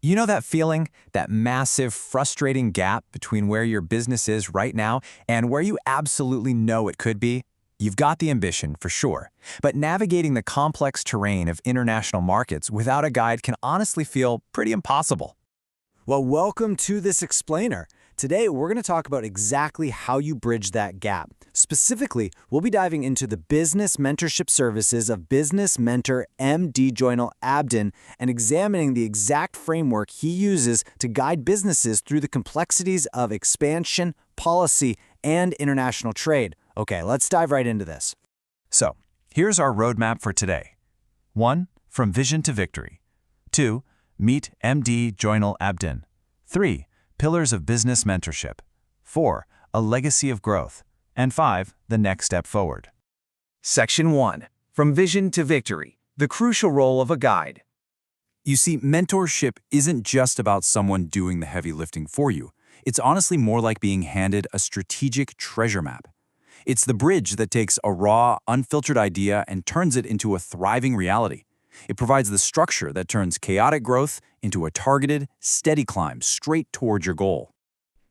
You know that feeling, that massive, frustrating gap between where your business is right now and where you absolutely know it could be? You've got the ambition, for sure, but navigating the complex terrain of international markets without a guide can honestly feel pretty impossible. Well, welcome to this explainer. Today, we're going to talk about exactly how you bridge that gap. Specifically, we'll be diving into the business mentorship services of business mentor M.D. Joynal Abdin and examining the exact framework he uses to guide businesses through the complexities of expansion, policy, and international trade. Okay, let's dive right into this. So, here's our roadmap for today. 1. From vision to victory. 2. Meet M.D. Joynal Abdin. 3. Pillars of business mentorship. 4. A legacy of growth. And 5. The next step forward. Section 1. From Vision to Victory, the crucial role of a guide. You see, mentorship isn't just about someone doing the heavy lifting for you. It's honestly more like being handed a strategic treasure map. It's the bridge that takes a raw, unfiltered idea and turns it into a thriving reality. It provides the structure that turns chaotic growth into a targeted, steady climb straight toward your goal.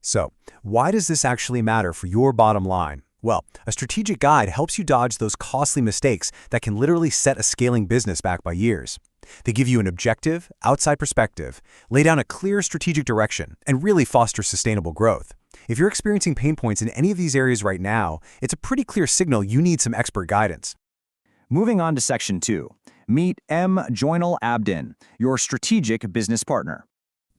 So, why does this actually matter for your bottom line? Well, a strategic guide helps you dodge those costly mistakes that can literally set a scaling business back by years. They give you an objective, outside perspective, lay down a clear strategic direction, and really foster sustainable growth. If you're experiencing pain points in any of these areas right now, it's a pretty clear signal you need some expert guidance. Moving on to Section 2. Meet M. Joynal Abdin, your strategic business partner.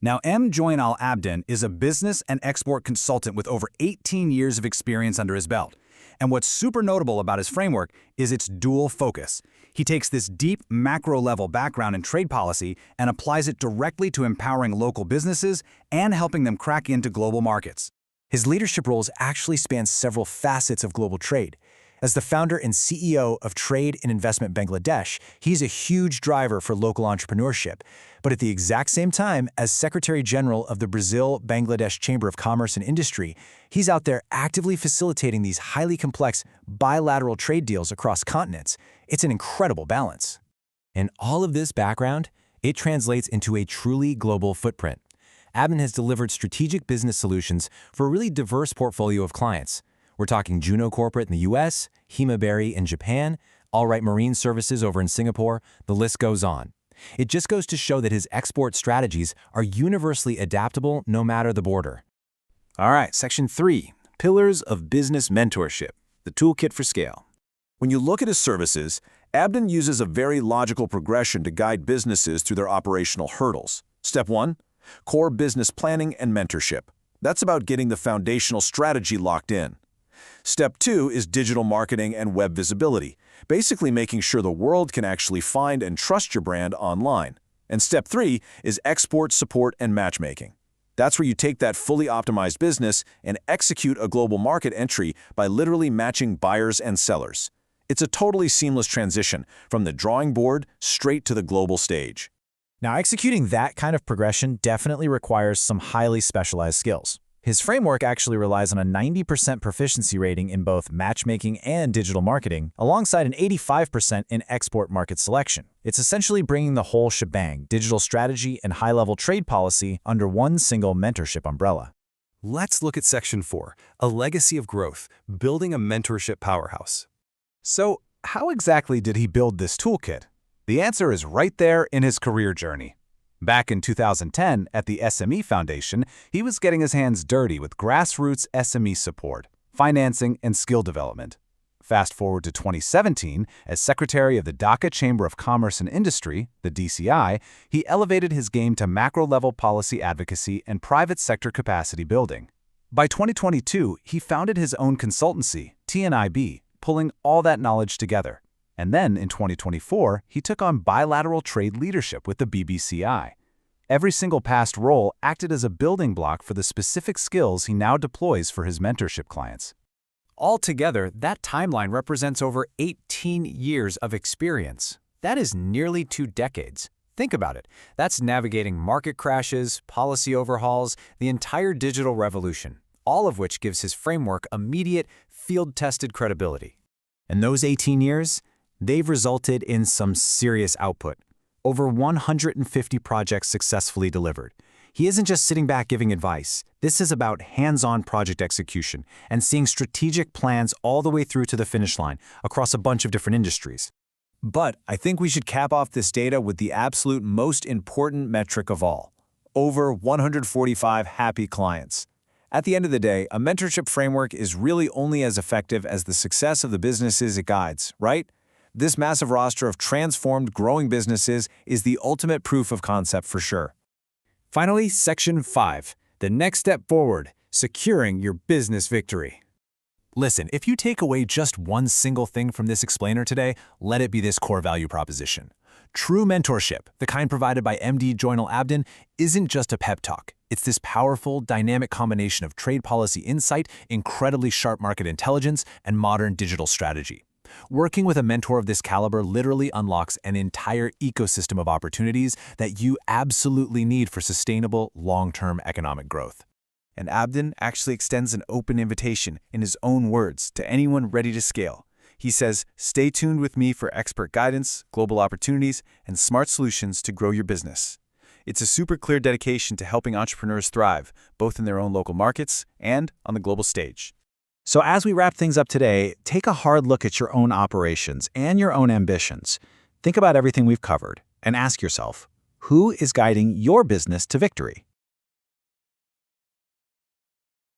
Now, M. Joynal Abdin is a business and export consultant with over 18 years of experience under his belt. And what's super notable about his framework is its dual focus. He takes this deep macro-level background in trade policy and applies it directly to empowering local businesses and helping them crack into global markets. His leadership roles actually span several facets of global trade. As the founder and CEO of Trade and Investment Bangladesh, he's a huge driver for local entrepreneurship. But at the exact same time, as Secretary General of the Brazil-Bangladesh Chamber of Commerce and Industry, he's out there actively facilitating these highly complex bilateral trade deals across continents. It's an incredible balance. And all of this background, it translates into a truly global footprint. Abdin has delivered strategic business solutions for a really diverse portfolio of clients. We're talking Juno Corporate in the US, Himaberry in Japan, Allright Marine Services over in Singapore, the list goes on. It just goes to show that his export strategies are universally adaptable no matter the border. All right, Section 3. Pillars of business mentorship, the toolkit for scale. When you look at his services, Abdin uses a very logical progression to guide businesses through their operational hurdles. Step 1. Core business planning and mentorship. That's about getting the foundational strategy locked in. Step 2 is digital marketing and web visibility, basically making sure the world can actually find and trust your brand online. And Step 3 is export support and matchmaking. That's where you take that fully optimized business and execute a global market entry by literally matching buyers and sellers. It's a totally seamless transition from the drawing board straight to the global stage. Now, executing that kind of progression definitely requires some highly specialized skills. His framework actually relies on a 90% proficiency rating in both matchmaking and digital marketing, alongside an 85% in export market selection. It's essentially bringing the whole shebang, digital strategy and high-level trade policy, under one single mentorship umbrella. Let's look at Section 4, a legacy of growth, building a mentorship powerhouse. So, how exactly did he build this toolkit? The answer is right there in his career journey. Back in 2010, at the SME Foundation, he was getting his hands dirty with grassroots SME support, financing, and skill development. Fast forward to 2017, as Secretary of the Dhaka Chamber of Commerce and Industry, the DCI, he elevated his game to macro-level policy advocacy and private sector capacity building. By 2022, he founded his own consultancy, TNIB, pulling all that knowledge together. And then, in 2024, he took on bilateral trade leadership with the BBCI. Every single past role acted as a building block for the specific skills he now deploys for his mentorship clients. Altogether, that timeline represents over 18 years of experience. That is nearly 2 decades. Think about it. That's navigating market crashes, policy overhauls, the entire digital revolution, all of which gives his framework immediate, field-tested credibility. And those 18 years? They've resulted in some serious output. Over 150 projects successfully delivered. He isn't just sitting back giving advice. This is about hands-on project execution and seeing strategic plans all the way through to the finish line across a bunch of different industries. But I think we should cap off this data with the absolute most important metric of all: over 145 happy clients. At the end of the day, a mentorship framework is really only as effective as the success of the businesses it guides, right? This massive roster of transformed, growing businesses is the ultimate proof of concept for sure. Finally, Section 5, the next step forward, securing your business victory. Listen, if you take away just one single thing from this explainer today, let it be this core value proposition. True mentorship, the kind provided by MD Joynal Abdin, isn't just a pep talk. It's this powerful, dynamic combination of trade policy insight, incredibly sharp market intelligence, and modern digital strategy. Working with a mentor of this caliber literally unlocks an entire ecosystem of opportunities that you absolutely need for sustainable, long-term economic growth. And Abdin actually extends an open invitation, in his own words, to anyone ready to scale. He says, stay tuned with me for expert guidance, global opportunities, and smart solutions to grow your business. It's a super clear dedication to helping entrepreneurs thrive, both in their own local markets and on the global stage. So as we wrap things up today, take a hard look at your own operations and your own ambitions. Think about everything we've covered and ask yourself, who is guiding your business to victory?